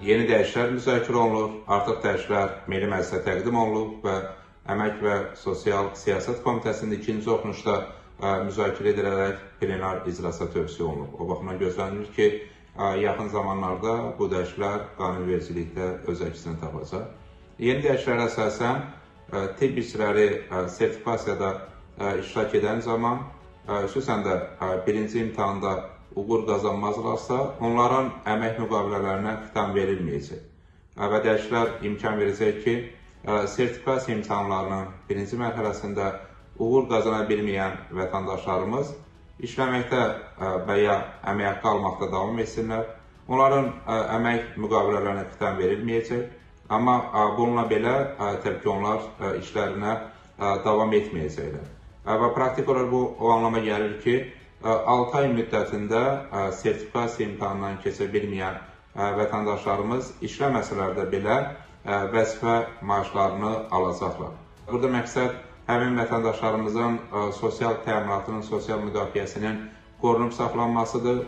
yeni dəyişikliklər müzakirə olunur, artıq dəyişikliklər Milli Məclisə təqdim olunub və Əmək və Sosial Siyasət Komitəsində ikinci oxunuşda müzakirə edilərək plenar iclasa tövsiyə olunub. O baxımdan gözlənilir ki, yaxın zamanlarda bu dəyişikliklər qanunvericilikdə öz əksini tapacaq. Yeni dəyişikliklərə əsasən tibb işçiləri sertifikasiyada iştirak edən zaman, xüsusən də birinci imtahanda uğur qazanmazlarsa, onların əmək müqavilələrinə xitam verilməyəcək. Və dəyişikliklər imkan verəcək ki, sertifikasiya imtahanlarının birinci mərhələsində uğur qazana bilməyən vətəndaşlarımız işləməkdə və ya əmək haqqı almaqda davam etsinlər. Onların əmək müqavilələrinə xitam verilməyəcək, amma bununla belə təbii ki, onlar işlərinə davam etməyəcəklər. Və praktik olaraq bu o anlama gəlir ki, 6 ay müddətində sertifikasiya imtahanından keçə bilməyən vətəndaşlarımız işləməsələr də belə vəzifə maaşlarını alacaqlar. Burada məqsəd həmin vətəndaşlarımızın sosial təminatının, sosial müdafiəsinin qorunub saxlanmasıdır.